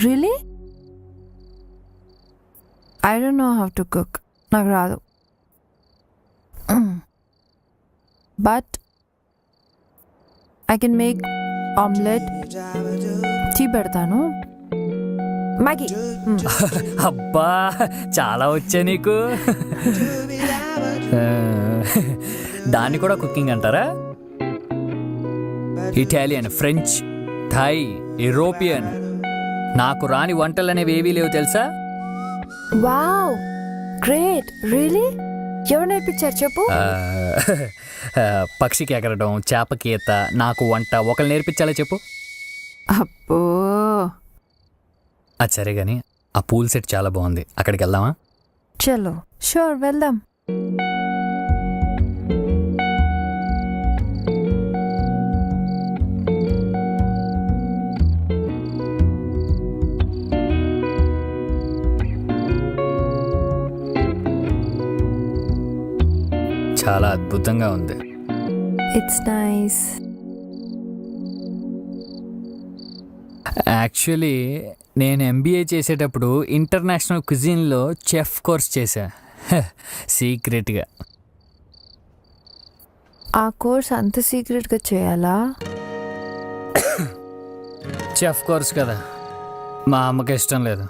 Really? I don't know how to cook. నాకు రాదు. But I can make omelette. Tea పెడతాను. Maggi. అబ్బా చాలా వచ్చా నీకు. దాన్ని కూడా కుకింగ్ అంటారా? Italian, French, Thai, European. నాకు రాని వంటలు అనేవి ఏవీ లేవు తెలుసా? Wow, great. రియలీ? ఎవరు నేర్పించారు చెప్పు? పక్షికి ఎగరడం, చేపకి ఈత, నాకు వంట ఒకరు నేర్పించాలో చెప్పు. అబ్బో, అది సరే కానీ ఆ పూల్ సెట్ చాలా బాగుంది, అక్కడికి వెళ్దామా? చలో, షూర్, వెళ్దాం. చాలా అద్భుతంగా ఉంది. It's nice. యాక్చువల్లీ నేను ఎంబీఏ చేసేటప్పుడు ఇంటర్నేషనల్ క్విజిన్లో చెఫ్ కోర్స్ చేశా, సీక్రెట్గా. ఆ కోర్స్ అంత సీక్రెట్గా చేయాలా? చెఫ్ కోర్స్ కదా, మా అమ్మకి ఇష్టం లేదు.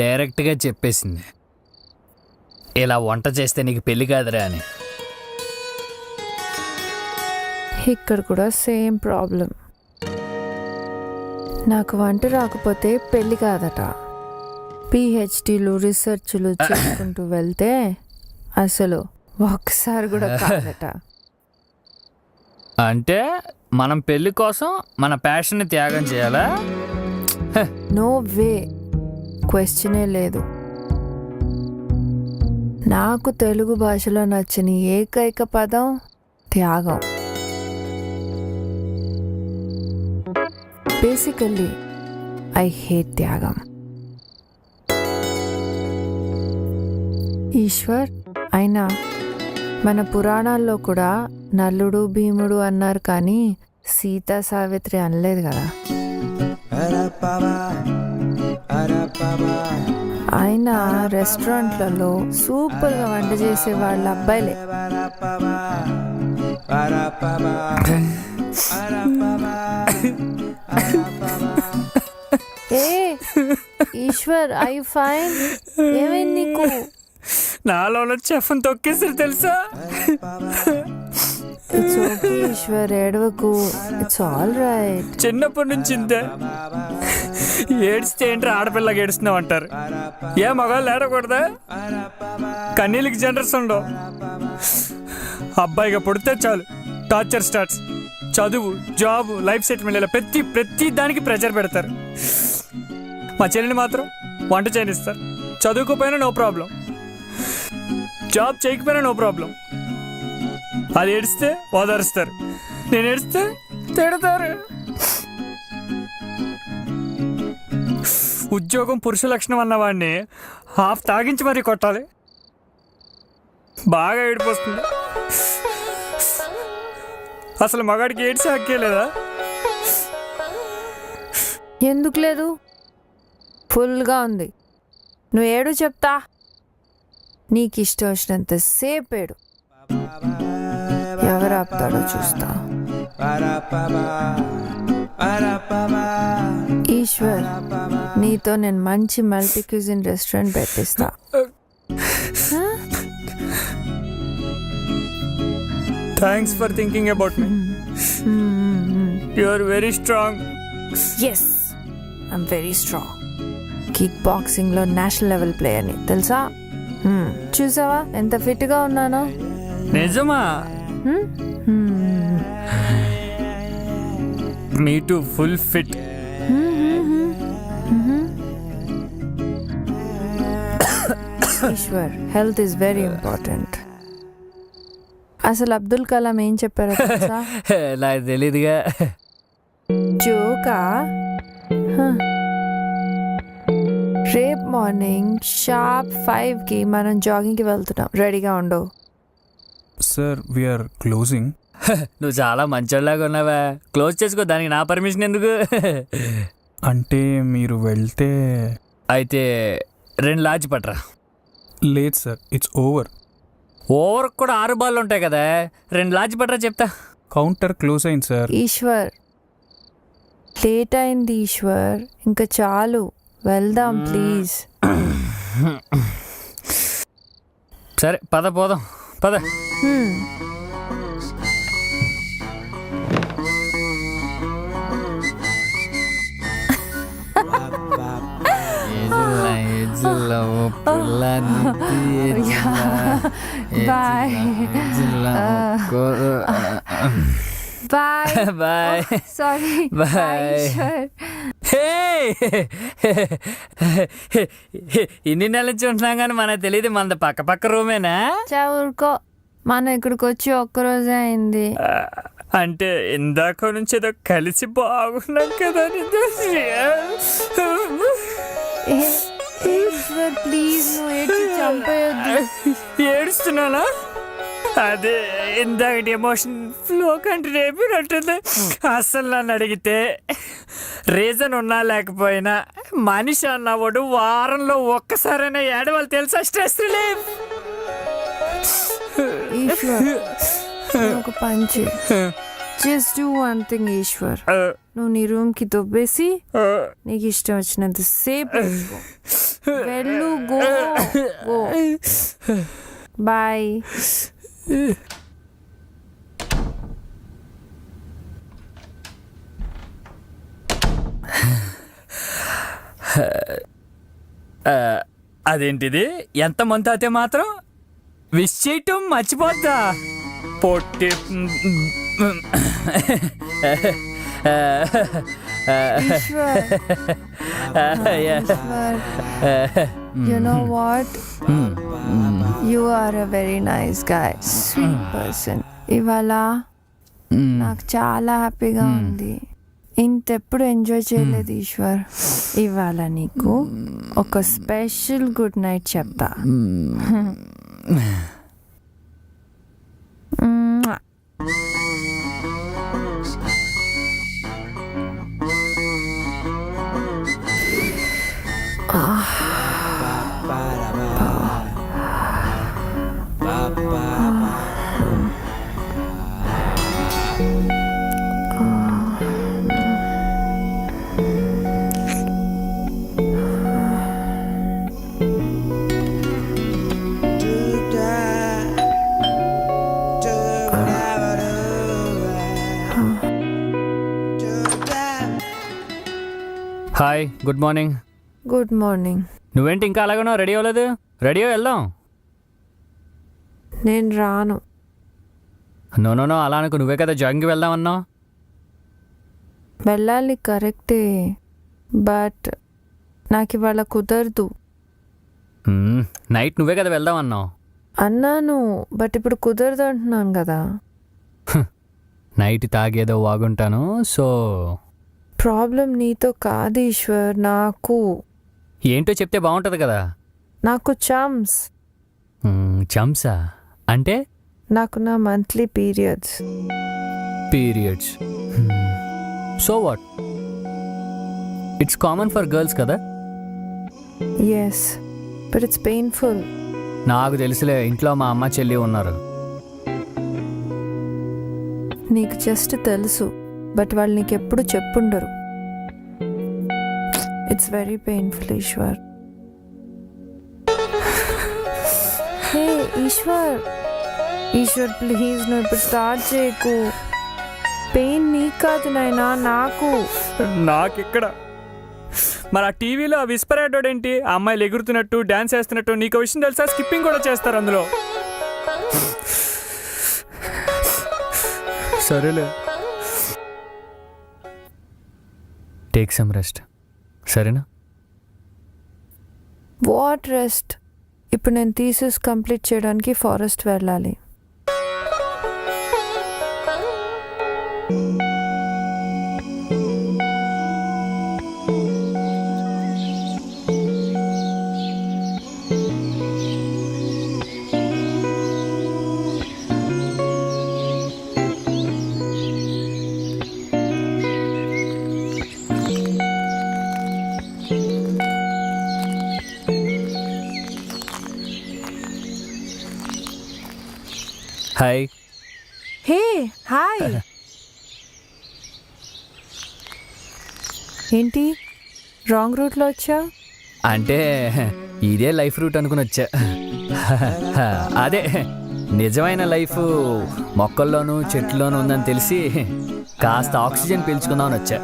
డైరెక్ట్గా చెప్పేసింది, ఇలా వంట చేస్తే నీకు పెళ్ళి కాదురా అని. ఇక్కడ కూడా సేమ్ ప్రాబ్లం. నాకు వంట రాకపోతే పెళ్ళి కాదట. పిహెచ్డీలు, రీసెర్చ్లు చేసుకుంటూ వెళ్తే అసలు ఒక్కసారి కూడా కాదట. అంటే మనం పెళ్ళి కోసం మన ప్యాషన్ని త్యాగం చేయాలా? నో వే, క్వశ్చనే లేదు. నాకు తెలుగు భాషలో నచ్చిన ఏకైక పదం త్యాగం. బేసికల్లీ ఐ హేట్ త్యాగం. ఈశ్వర్, అయినా మన పురాణాల్లో కూడా నలుడు భీముడు అన్నారు, కానీ సీతా సావిత్రి అనలేదు కదా. అయినా రెస్టారెంట్లలో సూపర్గా వంట చేసే వాళ్ళ అబ్బాయిలే. ఏ ఈశ్వర్, ఐ ఫైన్? ఏమైంది నీకు? నాలో చెఫ్ని తొక్కేసారు తెలుసా? ఇట్స్ ఓకే ఈశ్వర్, ఏడవకు. It's all right. చిన్నప్పటి నుంచి ఇంతే, ఏడిస్తే ఏంటి ఆడపిల్లకి ఏడుస్తున్నావు అంటారు. ఏ మగాళ్ళు ఏడకూడదా? కన్నీళ్ళకి జనరల్స్ ఉండవు. అబ్బాయిగా పుడితే చాలు టార్చర్ స్టార్ట్స్. చదువు, జాబ్, లైఫ్ సెటిల్మెంట్, ఇలా ప్రతి దానికి ప్రెషర్ పెడతారు. మా చెల్లిని మాత్రం వంట చేయనిస్తారు. చదువుకోపోయినా నో ప్రాబ్లం, జాబ్ చేయకపోయినా నో ప్రాబ్లం. అది ఏడిస్తే ఓదారుస్తారు, నేను ఏడిస్తే తిడతారు. ఉద్యోగం పురుష లక్షణం అన్నవాడిని హాఫ్ తాగించి మరీ కొట్టాలి. బాగా ఏడిపోతుంది. అసలు మగాడికి ఏడ్చి హక్కే లేదా? ఎందుకు లేదు? ఫుల్గా ఉంది. నువ్వు ఏడు చెప్తా. నీకు ఇష్టం వచ్చినంత సేపు ఏడు. ఎవరు ఆపుతాడో చూస్తా. ఈశ్వర్, నీతో నేను మంచి మల్టీ క్యూజిన్ రెస్టారెంట్ పెట్టిస్తా. Thanks for thinking about me. You are very strong. Yes, I'm very strong. Kick బాక్సింగ్లో నేషనల్ లెవెల్ ప్లేయర్ని తెలుసా? చూసావా ఎంత ఫిట్గా ఉన్నానో? నిజమా? Me too full fit. Eshwar, health is very important. అసలు అబ్దుల్ కలాం ఏం చెప్పారో తెలుసా? నాకు తెలీదుగా. జోకా? రేపు మార్నింగ్ షార్ప్ 5కి మనం జాగింగ్కి వెళ్తున్నాం. రెడీగా ఉండవు. Sir, we're closing. నువ్వు చాలా మంచోళ్ళలాగా ఉన్నావా. క్లోజ్ చేసుకో, దానికి నా పర్మిషన్ ఎందుకు? అంటే మీరు వెళ్తే అయితే 2 లార్జ్ పట్రా. లేదు సార్, ఇట్స్ ఓవర్. ఓవర్ కూడా 6 బాళ్ళు ఉంటాయి కదా. 2 లార్జ్ పట్రా చెప్తా. కౌంటర్ క్లోజ్ అయింది సార్. ఈశ్వర్, లేట్ అయింది ఈశ్వర్, ఇంకా చాలు, వెళ్దాం ప్లీజ్. సరే పద, పోదాం పద. Bye bye bye sorry bye. Eshwar. ఇన్ని నెలల నుంచి ఉంటున్నాం కానీ మనకు తెలియదు మనది పక్క పక్క రూమేనా? ఊరుకో, మనం ఇక్కడికి వచ్చి ఒక్కరోజే అయింది. అంటే ఇందాక నుంచి ఏదో కలిసి బాగున్నాం కదా. ఈశ్వర్ ప్లీజ్, నువ్వు ఏడ్చి చంపేయొద్దు. ఏడుస్తున్నానా? అదే ఇందాకటి ఎమోషన్ ఫ్లో కంటే రేపినట్టుంది. అసలు నన్ను అడిగితే రీజన్ ఉన్నా లేకపోయినా మనిషి అన్నవాడు వారంలో ఒక్కసారైనా ఏడవాలి తెలుసా? Stress relief. ఈశ్వర్, నువ్వు ఒక పని చేయి. Just do one thing Eshwar. నువ్వు నీ రూమ్కి దొబ్బేసి నీకు ఇష్టం వచ్చినంత సేపు వెళ్ళు. Go go. బాయ్. అదేంటిది, ఎంత మంత్ అయితే మాత్రం విష్ చేయటం మర్చిపోద్దా? పొట్టి Eshwar, you know what? You are a very nice guy, sweet person. ఇవాళ నాకు చాలా హ్యాపీగా ఉంది. ఇంతెప్పుడు ఎంజాయ్ చేయలేదు ఈశ్వర్. ఇవాళ నీకు ఒక స్పెషల్ గుడ్ నైట్ చెప్తా. Hi, good morning. Good morning. నువ్వేంటి ఇంకా అలాగనో రెడీ అవ్వలేదు? రెడీ వెళ్దాం. నేను రాను. నో అలా అనుకో, నువ్వే కదా జాగింగ్కి వెళ్దాం అన్నావు. వెళ్ళాలి కరెక్టే, బట్ నాకు ఇవాళ కుదరదు. నైట్ నువ్వే కదా వెళ్దాం అన్నావు. అన్నాను, బట్ ఇప్పుడు కుదరదు అంటున్నాను కదా. నైట్ తాగేదో వాగుంటాను. సో ప్రాబ్లం నీతో కాదు ఈశ్వర్, నాకు. ఏంటో చెప్తే బాగుంటుంది కదా. నాకు చమ్స్. చంసా అంటే? నాకు నా monthly periods. So what, it's common for girls కదా. Yes, but it's painful. నాకు తెలుసులే, ఇంట్లో మా అమ్మ చెల్లి ఉన్నారు. నీకు జస్ట్ తెలుసు, బట్ వాళ్ళు నీకు ఎప్పుడు చెప్పుండరు. It's very painful Eshwar. Hey Eshwar, Eshwar please నువ్వు ఇప్పుడు స్టార్ట్ చేయకు. పెయిన్ నీకు కాదు నాయనా, నాకు ఇక్కడ. మరి ఆ టీవీలో ఆ విస్పర్ యాడ్ ఏంటి? ఆ అమ్మాయిలు ఎగురుతున్నట్టు డాన్స్ చేస్తున్నట్టు. నీకు విషయం తెలుసా? స్కిప్పింగ్ కూడా చేస్తారు అందులో. సరేలే, టేక్ సమ్ రెస్ట్, సరేనా? What rest? ఇప్పుడు నేను థీసిస్ కంప్లీట్ చేయడానికి ఫారెస్ట్ వెళ్ళాలి. హాయ్. Hey hi. ఏంటి రాంగ్ రూట్లో వచ్చా? అంటే ఇదే లైఫ్ రూట్ అనుకుని వచ్చా. అదే నిజమైన లైఫ్ మొక్కల్లోనూ చెట్లలోనూ ఉందని తెలిసి కాస్త ఆక్సిజన్ పీల్చుకుందామని వచ్చా.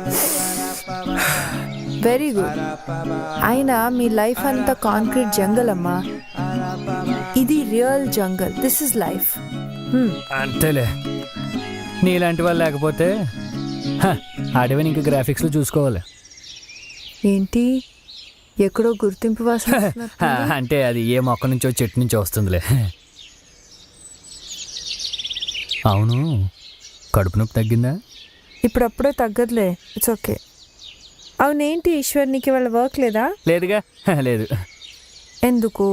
Very good. అయినా మీ లైఫ్ అంతా కాంక్రీట్ జంగల్ అమ్మా. ఇది real jungle. This is life. అంతేలే, నీలాంటి వాళ్ళు లేకపోతే అడవిని ఇంకా గ్రాఫిక్స్లో చూసుకోవాలి. ఏంటి ఎక్కడో గుర్తింపు వాసన వస్తున్నట్టుంది. అంటే అది ఏ మొక్క నుంచో చెట్టు నుంచో వస్తుందిలే. అవును, కడుపు నొప్పి తగ్గిందా? ఇప్పుడప్పుడే తగ్గదులే. It's okay. అవునేంటి ఈశ్వర్, నీకు ఇవాళ వర్క్ లేదా? లేదుగా. లేదు. ఎందుకు?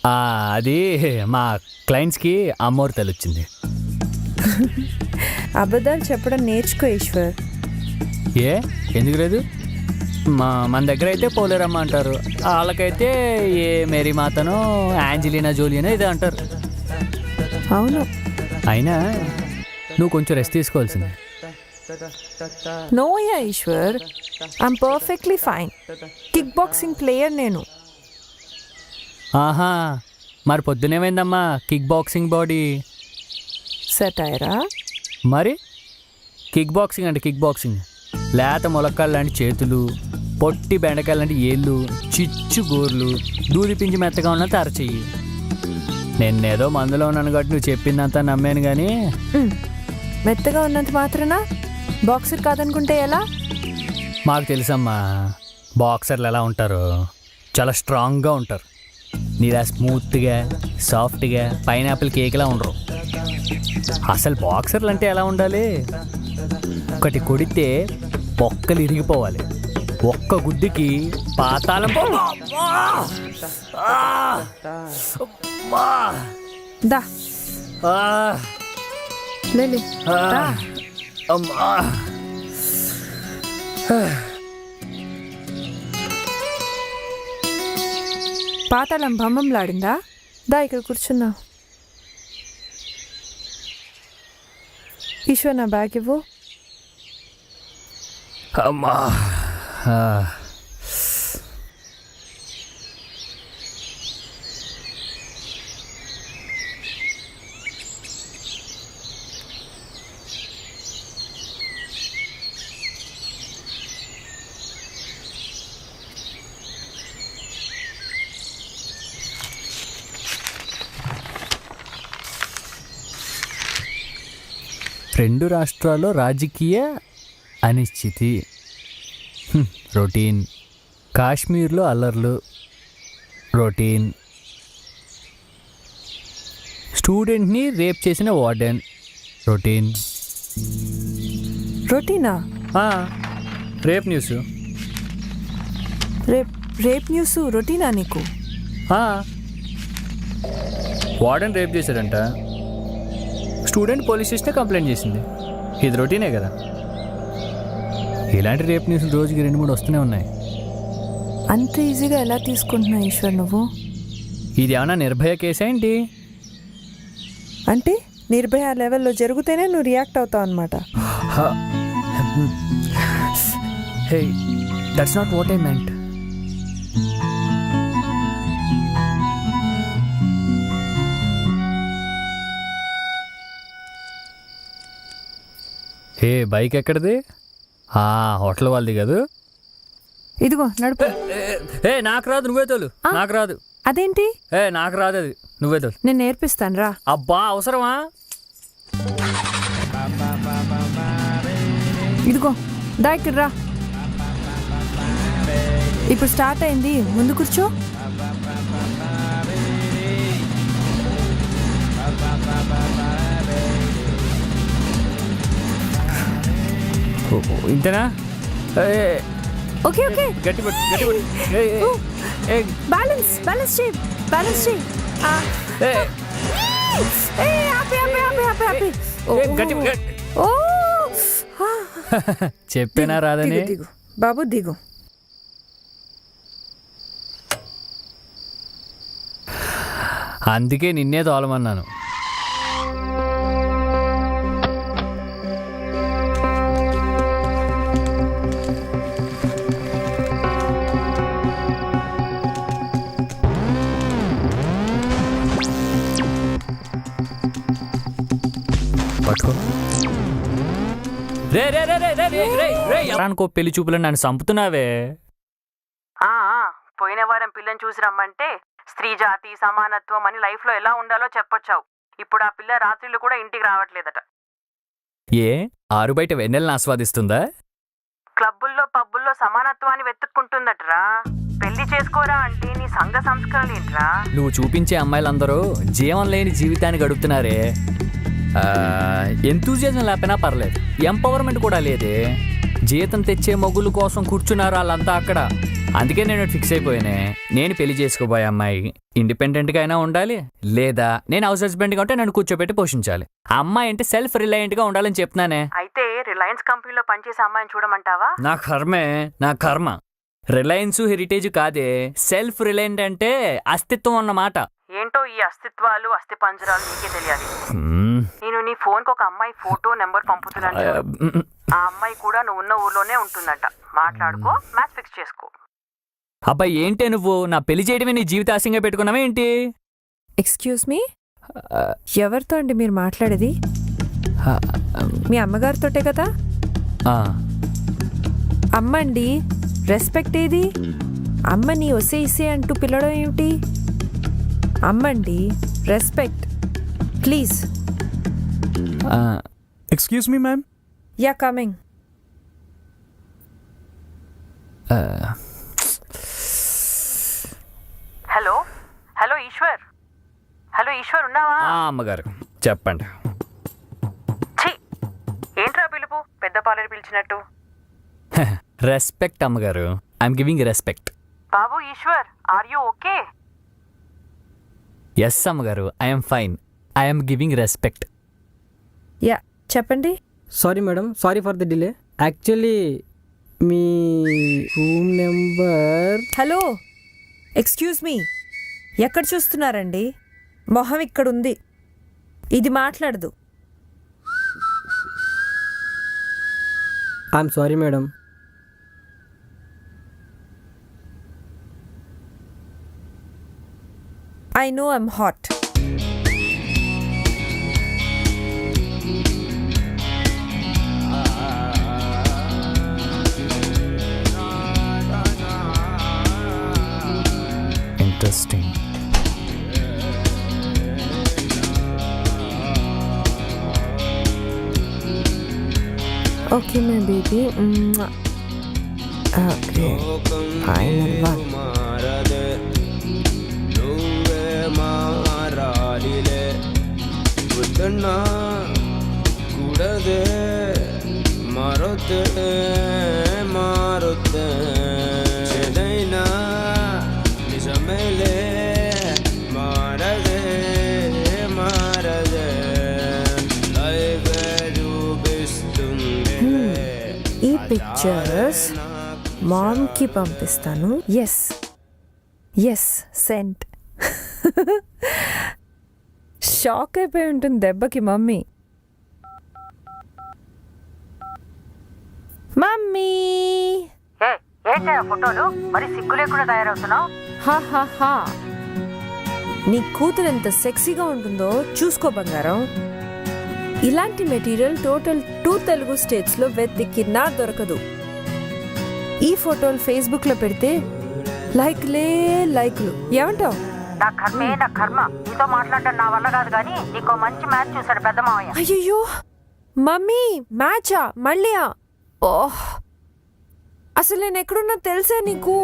అది మా క్లయింట్స్కి అమ్మోరు తల్లి వచ్చింది. అబద్ధాలు చెప్పడం నేర్చుకో ఈశ్వర్. ఏ ఎందుకు లేదు? మన దగ్గర అయితే పోలేరమ్మ అంటారు, వాళ్ళకైతే ఏ మేరీ మాతనో యాంజలీనా జోలియనో ఇదే అంటారు. అవును. అయినా నువ్వు కొంచెం రెస్ట్ తీసుకోవాల్సిందే. No yeah Eshwar, I'm perfectly fine. Kick boxing player నేను. ఆహా, మరి పొద్దునేమైందమ్మా కిక్ బాక్సింగ్ బాడీ? సెటైరా? మరి కిక్ బాక్సింగ్ అంటే కిక్ బాక్సింగ్ లేత ములక్కాలు లాంటి చేతులు, పొట్టి బెండకాయలు లాంటి ఏళ్ళు, చిచ్చు గోర్లు, దూది పించి మెత్తగా ఉన్న తరచెయ్యి. నేనేదో మందులో ఉన్నాను కాబట్టి నువ్వు చెప్పిందంతా నమ్మాను కానీ మెత్తగా ఉన్నంత మాత్రాన బాక్సర్ కాదనుకుంటే ఎలా? మాకు తెలుసమ్మా బాక్సర్లు ఎలా ఉంటారు, చాలా స్ట్రాంగ్గా ఉంటారు. నీలా స్మూత్గా సాఫ్ట్గా పైనాపిల్ కేక్లా ఉండరు. అసలు బాక్సర్లు అంటే ఎలా ఉండాలి? ఒకటి కొడితే బొక్కలు ఇరిగిపోవాలి, ఒక్క గుద్దుకి పాతాళం. దా లేలే, దా. అమ్మా, పాతాళం భమ్మంలాడిందా? దా ఇక్కడ కూర్చుందా. ఈశ్వర్, నా బ్యాగ్ ఇవ్వు. అమ్మా. 2 రాష్ట్రాల్లో రాజకీయ అనిశ్చితి. రొటీన్. కాశ్మీర్లో అల్లర్లు. రొటీన్. స్టూడెంట్ని రేప్ చేసిన వార్డెన్. రొటీన్. రొటీనా? Rape news. రేప్ న్యూస్ రొటీనా నీకు? వార్డెన్ రేప్ చేశాడంట, స్టూడెంట్ పోలీస్ స్టేషన్ కంప్లైంట్ చేసింది. ఇది రొటీనే కదా. ఇలాంటి రేప్ న్యూస్లు రోజుకి 2-3 వస్తూనే ఉన్నాయి. అంత ఈజీగా ఎలా తీసుకుంటున్నావు ఈశ్వర్ నువ్వు? ఇది ఏమన్నా నిర్భయ కేసా ఏంటి? అంటే నిర్భయ లెవెల్లో జరిగితేనే నువ్వు రియాక్ట్ అవుతావు అనమాట. Hey, that's not what I meant. Hey, bike ఎక్కడిది? హోటల్ వాళ్ళది కాదు. ఇదిగో నడుపు. ఏ నాకు రాదు, నువ్వే తోలు. నాకు రాదు. అదేంటి? నాకు రాదు, అది నువ్వే తోలు. నేను నేర్పిస్తాను రా. అబ్బా, అవసరమా? ఇదిగో దా ఇక్కడ రా. ఇప్పుడు స్టార్ట్ అయింది, ముందు కూర్చో. ఇంతేనా? Okay okay. గట్టి పట్టు, గట్టి పట్టు. బ్యాలెన్స్ బ్యాలెన్స్ చేయి, బ్యాలెన్స్ చేయి. Happy happy happy happy happy. ఓ చెప్పేనా రాదని? దిగు బాబు, దిగు. అందుకే నిన్నే తోలమన్నాను. పట్టుకో. రే రే రే రే రే రే రే రే అనుకో పెళ్లి చూపులు నన్ను చంపుతున్నావే. పోయిన వారం పిల్లని చూసి రమ్మంటే స్త్రీ జాతి సమానత్వం అని లైఫ్లో ఎలా ఉండాలో చెప్పొచ్చావు. ఇప్పుడు ఆ పిల్ల రాత్రిళ్ళు కూడా ఇంటికి రావట్లేదట. ఏ ఆరు బయట వెన్నెలను ఆస్వాదిస్తుందా? క్లబ్బుల్లో పబ్బుల్లో సమానత్వాన్ని వెతుక్కుంటుందట్రా. పెళ్లి చేసుకోరా అంటే నీ సంఘ సంస్కరణలు ఏంట్రా? నువ్వు చూపించే అమ్మాయిలందరూ జీవం లేని జీవితాన్ని గడుపుతున్నారే. ఎంతూజియాజం లేకపోయినా పర్లేదు, ఎంపవర్మెంట్ కూడా లేదే. జీతం తెచ్చే మొగుల కోసం కూర్చున్నారు వాళ్ళంతా అక్కడ. అందుకే నేను ఫిక్స్ అయిపోయానే, నేను పెళ్లి చేసుకోబోయే అమ్మాయి ఇండిపెండెంట్గా అయినా ఉండాలి, లేదా నేను హౌస్ హస్బెండ్గా ఉంటే నన్ను కూర్చోబెట్టి పోషించాలి. ఆ అమ్మాయి అంటే సెల్ఫ్ రిలయంట్గా ఉండాలని చెప్తున్నానే. అయితే రిలయన్స్ కంపెనీలో పనిచేసే అమ్మాయిని చూడమంటావా? నా కర్మే, నా కర్మ. రిలయన్స్ హెరిటేజ్ కాదే, సెల్ఫ్ రిలయంట్ అంటే అస్తిత్వం అన్నమాట. ఏంటో ఈ అస్తిత్వాలు అస్థి పంజరాలు నీకే తెలియాలి. నేను నీ ఫోన్కి ఒక అమ్మాయి ఫోటో నెంబర్ పంపుతున్నాను. ఆ అమ్మాయి కూడా నువ్వు ఉన్న ఊర్లోనే ఉంటుందట. మాట్లాడుకో, మ్యాచ్ ఫిక్స్ చేసుకో. అబ్బాయి ఏంటే నువ్వు నా పెళ్లి చేయడమే నీ జీవిత ఆశంగా పెట్టుకున్నావా ఏంటి? ఎక్స్క్యూజ్ మీ, ఎవరితో అండి మీరు మాట్లాడేది? మీ అమ్మగారితోటే కదా? అమ్మండి, రెస్పెక్ట్ ఏది? అమ్మని ఒసే ఇసే అంటూ పిలవడం ఏమిటి? అమ్మండి, respect please. Excuse me ma'am. Ya coming. Hello hello Eshwar, hello Eshwar ఉన్నావా? అమ్మగారు చెప్పండి. ఛీ, ఏంట్రా పిలుపు పెద్ద పాలెరు పిలిచినట్టు? రెస్పెక్ట్ అమ్మగారు, ఐఎమ్ గివింగ్ రెస్పెక్ట్. బాబు Eshwar, are you okay? Yes అమ్మగారు, I'm fine, I'm giving respect. Ya చెప్పండి. Sorry madam, sorry for the delay. Actually మీ room number. Hello excuse me, ఎక్కడ చూస్తున్నారండి? మొహం ఇక్కడుంది, ఇది మాట్లాడదు. I'm sorry madam. I know I'm hot. Interesting. Okay, my baby. Okay, final one. ಕೂಡದೆ ಮಾರುತ್ತೆ ಮಾರುತ್ತೆ ಚೆನ್ನೈನ ನಿಜ ಮೇಲೆ ಮಾರದೆ ಮಾರದೆ ಲೈಫ್ ರೂಪಿస్తుంది. ఈ పిక్చర్స్ మామ్కి పంపిస్తాను. Yes yes cent. షాక్ అయిపోయి ఉంటుంది దెబ్బకి మమ్మీ. మమ్మీ ఏంటి ఆ ఫోటోలు? మరి సిగ్గు లేకుండా తయారవుతున్నావు. హా, నీ కూతురు ఎంత సెక్సీగా ఉంటుందో చూసుకో బంగారం. ఇలాంటి మెటీరియల్ టోటల్ 2 తెలుగు స్టేట్స్లో వెతికినా దొరకదు. ఈ ఫోటోలు ఫేస్బుక్లో పెడితే లైక్లు ఏమంటావు? నా కర్మే నా కర్మ, నీతో మాట్లాడటం నా వల్ల కాదు. కానీ నీకో మంచి మ్యాచ్ చూసాడు పెద్ద మావయ్య. అయ్యో మమ్మీ, మ్యాచా మళ్ళీయా? ఓహ్, అసలు నేను ఎక్కడున్నా తెలుసా నీకు?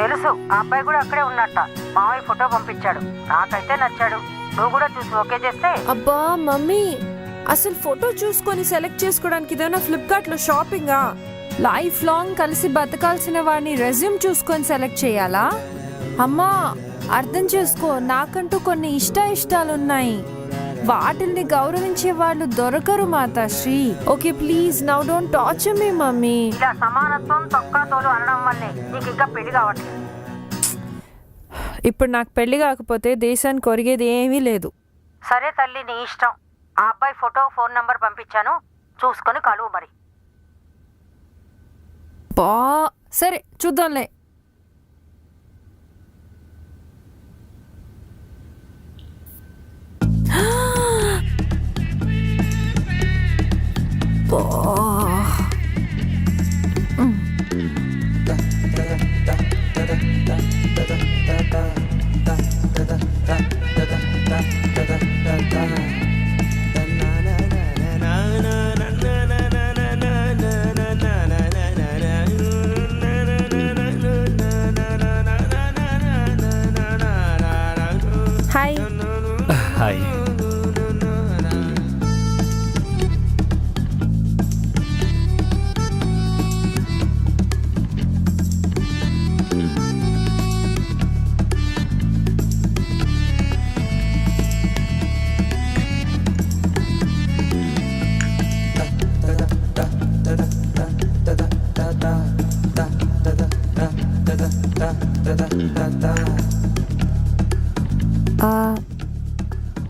తెలుసు, ఆ అబ్బాయి కూడా అక్కడే ఉన్నట్ట. మావయ్య ఫోటో పంపించాడు, నాకైతే నచ్చాడు. నువ్వు కూడా చూసి ఓకే చేస్తే. అబ్బా మమ్మీ, అసలు ఫోటో చూసుకొని సెలెక్ట్ చేసుకోవడానికి ఇదేనా ఫ్లిప్కార్ట్లో షాపింగా? లైఫ్ లాంగ్ కలిసి బతకాల్సిన వాడిని రెజ్యూమ్ చూసుకొని సెలెక్ట్ చేయాలా? అమ్మా అర్థం చేసుకో, నాకంటూ కొన్ని ఇష్టాలున్నాయి. వాటిల్ని గౌరవించే వాళ్ళు దొరకరు Matasri. Okay please, now don't torture me mummy. ఇలా సమానత్వం తొక్కాతోలు అనడం వల్లే నీకు ఇంకా పెళ్లి కావట్లేదు. ఇప్పుడు నాకు పెళ్లి కాకపోతే దేశానికి ఒరిగేది ఏమీ లేదు. సరే తల్లి, నీ ఇష్టం. ఆ అబ్బాయి ఫోటో ఫోన్ నంబర్ పంపించాను, చూసుకొని కలువు మరి. బా సరే చూద్దాంలే. Hi. Hi.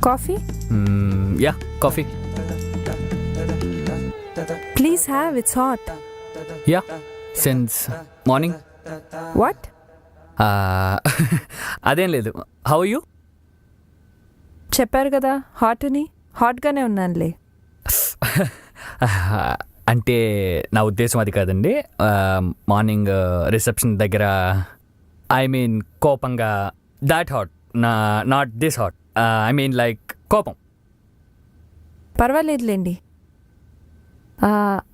Coffee? Yeah, coffee. Please have, it's hot. Yeah, since morning. What? అదేం లేదు. How you? చెప్పారు కదా హాట్ అని. హాట్గానే ఉన్నానులే. అంటే నా ఉద్దేశం అది కాదండి. మార్నింగ్ రిసెప్షన్ దగ్గర ఐ మీన్ కోపంగా, that hot, not this hot. I mean like కోపం. పర్వాలేదులేండి.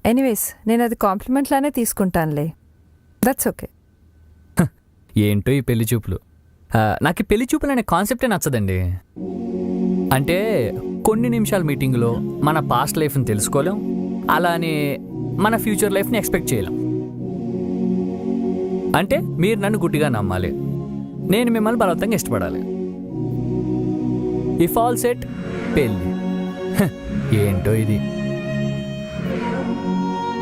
ఎనీవేస్ నేను అది కాంప్లిమెంట్ లానే తీసుకుంటానులే. That's okay. ఏంటో ఈ పెళ్లి చూపులు. నాకు ఈ పెళ్లి చూపులు అనే కాన్సెప్టే నచ్చదండి. అంటే కొన్ని నిమిషాల మీటింగ్లో మన పాస్ట్ లైఫ్ని తెలుసుకోలేం, అలానే మన ఫ్యూచర్ లైఫ్ని ఎక్స్పెక్ట్ చేయలేం. అంటే మీరు నన్ను గుడ్డిగా నమ్మాలి, నేను మిమ్మల్ని బలవంతంగా ఇష్టపడాలి. ఇఫ్ ఆల్ సెట్, పెళ్ళి. ఏంటో ఇది.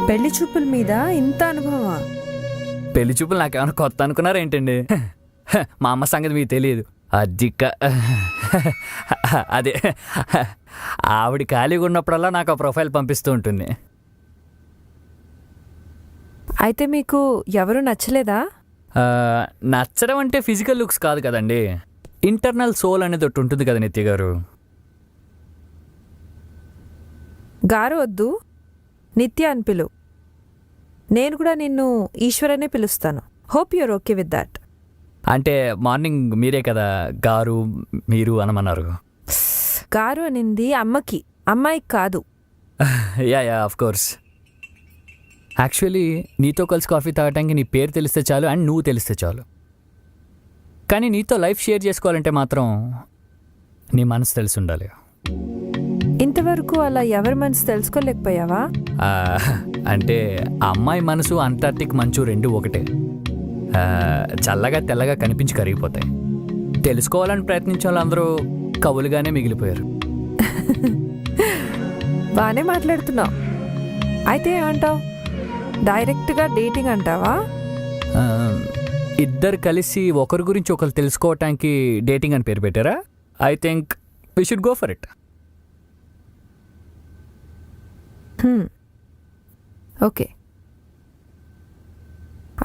పెళ్లి చూపుల మీద ఇంత అనుభవమా? పెళ్లి చూపులు నాకేమైనా కొత్త అనుకున్నారా ఏంటండి? మా అమ్మ సంగతి మీకు తెలియదు. అదే ఆవిడ ఖాళీగా ఉన్నప్పుడల్లా నాకు ఆ ప్రొఫైల్ పంపిస్తూ ఉంటుంది. అయితే మీకు ఎవరు నచ్చలేదా? నచ్చడం అంటే ఫిజికల్ లుక్స్ కాదు కదండి, ఇంటర్నల్ సోల్ అనేది ఒకటి ఉంటుంది కదా నిత్య గారు. గారు వద్దు, నిత్య అని పిలు. నేను కూడా నిన్ను ఈశ్వరనే పిలుస్తాను. Hope your okay with that. అంటే మార్నింగ్ మీరే కదా గారు మీరు అనమన్నారు. గారు అనింది అమ్మకి, అమ్మాయికి కాదు. Yeah yeah, of course. Actually నీతో కలిసి కాఫీ తాగటానికి నీ పేరు తెలిస్తే చాలు, అండ్ నువ్వు తెలిస్తే చాలు. కానీ నీతో లైఫ్ షేర్ చేసుకోవాలంటే మాత్రం నీ మనసు తెలిసి ఉండాలి. ఇంతవరకు అలా ఎవరి మనసు తెలుసుకోలేకపోయావా? అంటే ఆ అమ్మాయి మనసు అంటార్టిక్ మంచు రెండు ఒకటే. చల్లగా తెల్లగా కనిపించి కరిగిపోతాయి. తెలుసుకోవాలని ప్రయత్నించే వాళ్ళందరూ కవులుగానే మిగిలిపోయారు. బాగానే మాట్లాడుతున్నావు. అయితే ఏమంటావు? డైరెక్ట్గా డేటింగ్ అంటావా? ఇద్దరు కలిసి ఒకరి గురించి ఒకరు తెలుసుకోవటానికి డేటింగ్ అని పేరు పెట్టారా? I think we should go for it. Okay.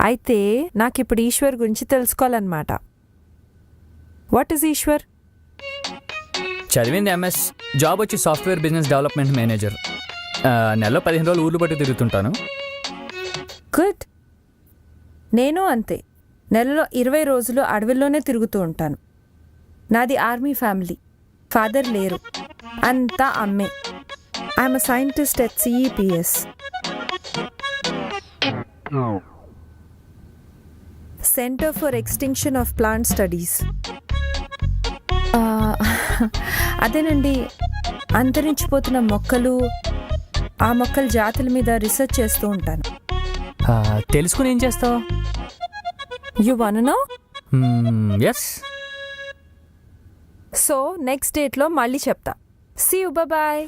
అయితే నాకు ఇప్పుడు ఈశ్వర్ గురించి తెలుసుకోవాలన్నమాట. What is Eshwar? చదివింది ఎంఎస్, జాబ్ వచ్చి సాఫ్ట్వేర్ బిజినెస్ డెవలప్మెంట్ మేనేజర్. నెలలో 15 రోజులు ఊర్లు బట్టి తిరుగుతుంటాను. గుడ్. నేను అంతే, నెలలో 20 రోజులు అడవుల్లోనే తిరుగుతూ ఉంటాను. నాది ఆర్మీ ఫ్యామిలీ. ఫాదర్ లేరు, అంతా అమ్మే. I'm a scientist at CEPS, centre for extinction of plant studies. అదేనండి, అంతరించిపోతున్న మొక్కలు, ఆ మొక్కల జాతుల మీద రీసెర్చ్ చేస్తూ ఉంటాను. తెలుసుకుని ఏం చేస్తావు? You want know? Yes. So next డేట్లో మళ్ళీ చెప్తా. See you, bye.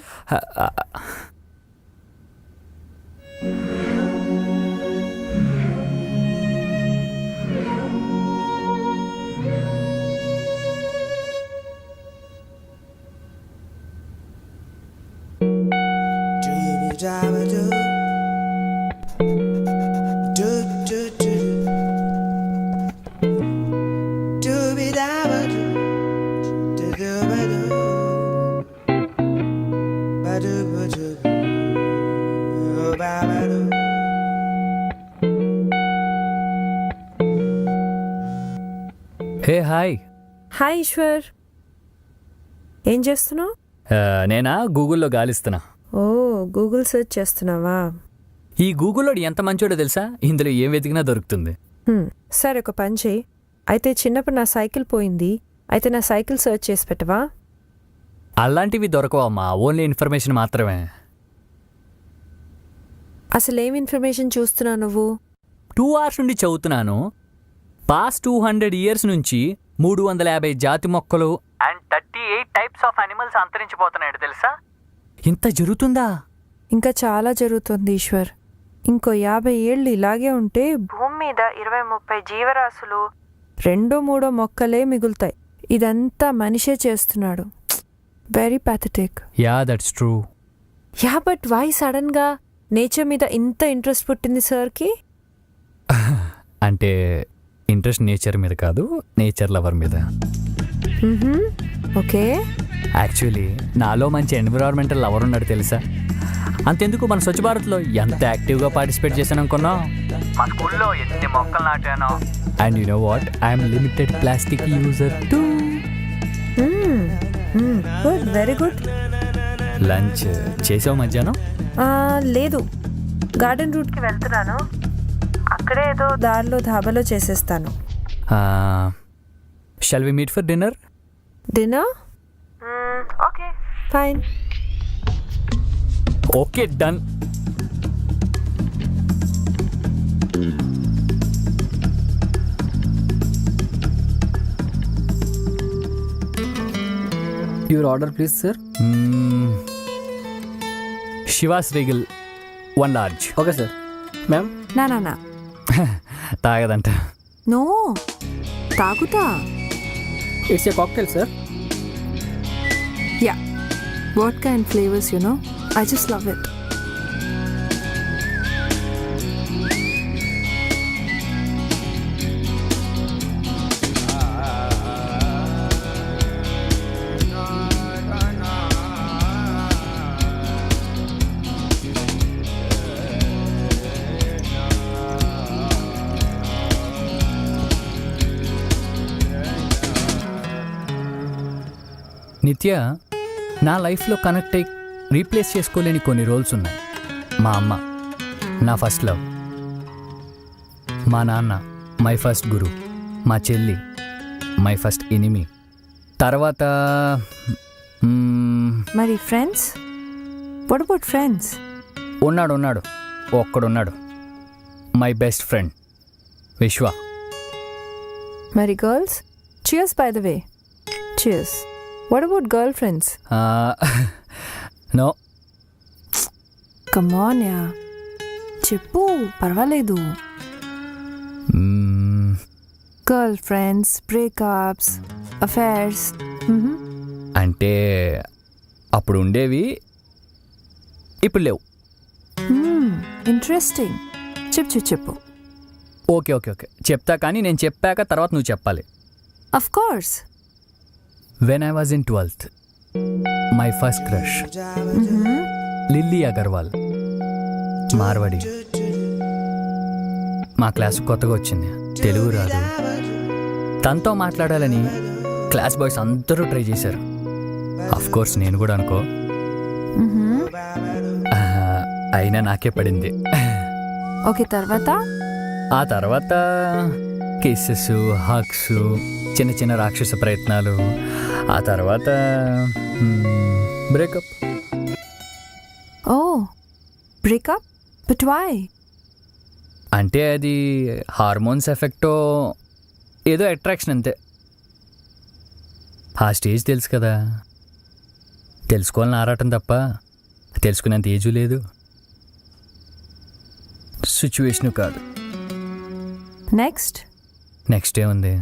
Hey hi. Hi Eshwar, ఏం చేస్తున్నావు? నేనా గూగుల్లో గాలిస్తున్నా. ఓ, గూగుల్ సెర్చ్ చేస్తున్నావా? ఈ గూగుల్లో ఎంత మంచోడో తెలుసా, ఇందులో ఏం వెతికినా దొరుకుతుంది. సరే, ఒక పని చేయి. అయితే చిన్నప్పుడు నా సైకిల్ పోయింది, అయితే నా సైకిల్ సెర్చ్ చేసి పెట్టవా? అలాంటివి దొరకవమ్మా, ఓన్లీ ఇన్ఫర్మేషన్ మాత్రమే. అసలు ఏం ఇన్ఫర్మేషన్ చూస్తున్నావు నువ్వు? 2 hours నుండి చదువుతున్నాను. పాస్ట్ 200 years నుంచి 350 జాతి మొక్కలు అండ్ 38 టైప్స్ ఆఫ్ అనిమల్స్ అంతరించిపోతున్నాయి తెలుసా. ఇంత జరుగుతుందా? ఇంకా చాలా జరుగుతుంది ఈశ్వర్. ఇంకో 50 ఏళ్ళు ఇలాగే ఉంటే భూమి మీద 20-30 జీవరాశులు 2-3 మొక్కలే మిగులుతాయి. ఇదంతా మనిషే చేస్తున్నాడు. Very pathetic. Yeah, that's true. Yeah, but why sudden గా నేచర్ మీద ఇంత ఇంట్రెస్ట్ పుట్టింది సార్కి? అంటే ఇంట్రెస్ట్ నేచర్ మీద కాదు, నేచర్ లవర్ మీద. ఓకే. యాక్చువల్లీ నాలో మంచి ఎన్విరాన్మెంటల్ లవర్ ఉన్నాడు తెలుసా. అంతెందుకు, మన స్వచ్ఛ భారత్లో ఎంత యాక్టివ్గా పార్టిసిపేట్ చేశాను అనుకున్నా. మా స్కూల్లో ఎన్ని మొక్కలు నాటానో. And you know what, I'm limited plastic user too. Good, very good. Lunch చేసావు మధ్యాహ్నం? లేదు, గార్డెన్ రూట్కి వెళ్తున్నాను. అక్కడే ఏదో దారిలో ధాబాలో చేసేస్తాను. Shall we meet for dinner? Dinner? Okay, fine. Okay, done. Your order please sir. Chivas Regal 1 large. Okay sir. Ma'am? నా తాగదంట. నో, తాగుతా. It's a cocktail sir. Yeah, vodka and flavours, you know, I just love it. Nitya, నా లైఫ్లో connect అయ్యి replace చేసుకోలేని కొన్ని roles ఉన్నాయి. మా అమ్మ నా ఫస్ట్ లవ్, మా నాన్న మై ఫస్ట్ గురు, మా చెల్లి మై ఫస్ట్ ఎనిమీ. తర్వాత మరి ఫ్రెండ్స్? What about friends? ఉన్నాడు ఒక్కడున్నాడు, మై బెస్ట్ ఫ్రెండ్ విశ్వ. మరి girls? Cheers by the way. Cheers. What about girlfriends? No. Come on yeah, చెప్పు, పర్వాలేదు. Girlfriends, breakups, affairs. అంటే అప్పుడు ఉండేవి, ఇప్పుడు లేవు. ఇంట్రెస్టింగ్. చెప్పు. ఓకే చెప్తా, కానీ నేను చెప్పాక తర్వాత నువ్వు చెప్పాలి. Of course. When I was in 12th, my first crush, Lilly Agarwal, Marwadi. మా క్లాస్ కొత్తగా వచ్చింది, తెలుగు రాదు. తనతో మాట్లాడాలని క్లాస్ బాయ్స్ అందరూ ట్రై చేశారు. అఫ్ కోర్స్ నేను కూడా అనుకో. అయినా నాకే పడింది. ఓకే, తర్వాత? ఆ తర్వాత కిస్సెస్, హగ్స్, చిన్న రాక్షస ప్రయత్నాలు. ఆ తర్వాత breakup. Oh, breakup? But why? అంటే అది హార్మోన్స్ ఎఫెక్టో ఏదో అట్రాక్షన్ అంతే. ఆ స్టేజ్ తెలుసు కదా, తెలుసుకోవాలని ఆరాటం తప్ప తెలుసుకునేంత ఏజు లేదు, సిచ్యువేషను కాదు. నెక్స్ట్ ఏముంది,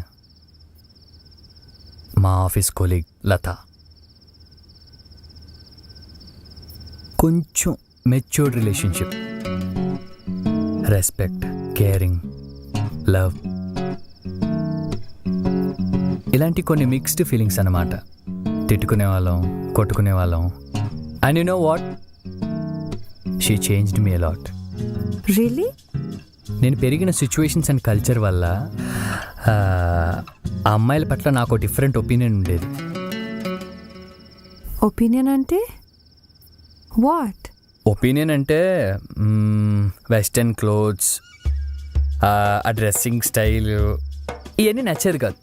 మా ఆఫీస్ కొలీగ్ లత. కొంచెం matured relationship, respect, caring, love, ఇలాంటి కొన్ని మిక్స్డ్ ఫీలింగ్స్ అన్నమాట. తిట్టుకునే వాళ్ళం, కొట్టుకునే వాళ్ళం. And you know what, she changed me a lot. Really? నేను పెరిగిన సిచ్యువేషన్స్ అండ్ కల్చర్ వల్ల ఆ అమ్మాయిల పట్ల నాకు డిఫరెంట్ ఒపీనియన్ ఉండేది. ఒపీనియన్ అంటే వాట్? ఒపీనియన్ అంటే వెస్టర్న్ క్లోత్స్, ఆ డ్రెస్సింగ్ స్టైల్ ఇవన్నీ నచ్చేది కాదు.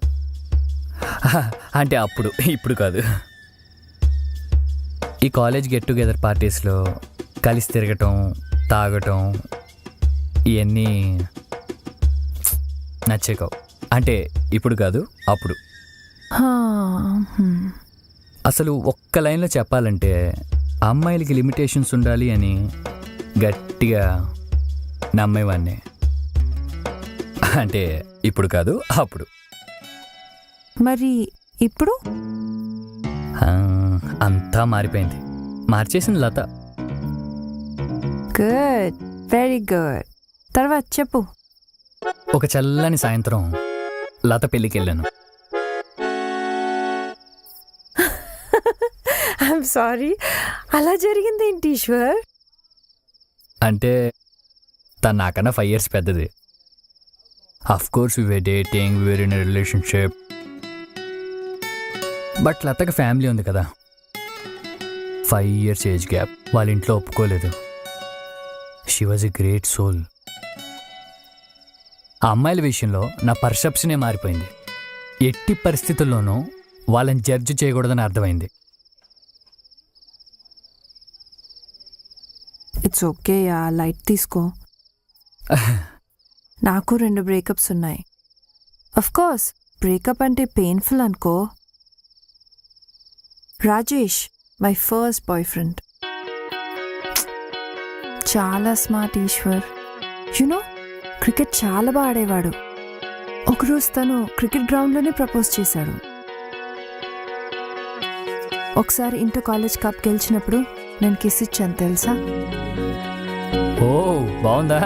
అంటే అప్పుడు, ఇప్పుడు కాదు. ఈ కాలేజ్ గెట్ టుగెదర్ పార్టీస్లో కలిసి తిరగటం, తాగటం ఇవన్నీ నచ్చే కావు. అంటే ఇప్పుడు కాదు, అప్పుడు. అసలు ఒక్క లైన్లో చెప్పాలంటే అమ్మాయిలకి లిమిటేషన్స్ ఉండాలి అని గట్టిగా నమ్మేవాడిని. అంటే ఇప్పుడు కాదు, అప్పుడు. మరి ఇప్పుడు? అంతా మారిపోయింది. మార్చేసింది లత. Good, very good. తర్వాత చెప్పు. ఒక చల్లని సాయంత్రం లత పెళ్ళికి వెళ్ళాను. ఐఎమ్ సారీ, అలా జరిగింది ఏంటి ఈశ్వర్? అంటే తను నాకన్నా 5 years పెద్దది. Of course we were dating, we were in a relationship. But లతకి ఫ్యామిలీ ఉంది కదా, 5 years ఏజ్ గ్యాప్. వాళ్ళ ఇంట్లో ఒప్పుకోలేదు. She was a great soul. ఆ అమ్మాయిల విషయంలో నా పర్సెప్షనే మారిపోయింది. ఎట్టి పరిస్థితుల్లోనూ వాళ్ళని జడ్జి చేయకూడదని అర్థమైంది. ఇట్స్ ఓకే యా, లైట్ తీసుకో. నాకు 2 బ్రేకప్స్ ఉన్నాయి. అఫ్ కోర్స్ బ్రేకప్ అంటే పెయిన్ఫుల్ అనుకో. Rajesh, my first boy friend, చాలా స్మార్ట్ ఈశ్వర్. యునో, క్రికెట్ చాలా బాగా ఆడేవాడు. ఒకరోజు తను క్రికెట్ గ్రౌండ్లోనే ప్రపోజ్ చేశాడు. ఒకసారి ఇంటర్ కాలేజ్ కప్ గెలిచినప్పుడు నేను కిస్ ఇచ్చాను తెలుసా? ఓ బాగుందా?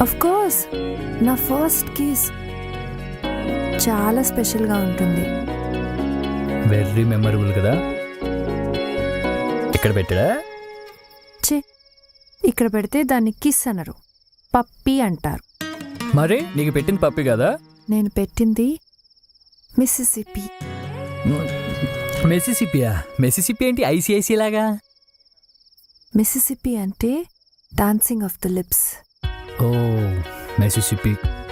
అఫ్ కోర్స్, నా ఫస్ట్ కిస్ చాలా స్పెషల్గా ఉంటుంది. వెరీ మెమరబుల్ కదా. ఇక్కడ పెట్టాడా? ఇక్కడ పెడితే దాన్ని కిస్ అనరు, పప్పి అంటారు. మరి నీకు పెట్టింది పప్పి కదా? నేను పెట్టింది మిసిసిపి. మెసిసిపియా? మెసిసిపి ఏంటి ఐసిఐసి లాగా? మిసిసిపి అంటే dancing of the lips. Oh మెసిసిపి.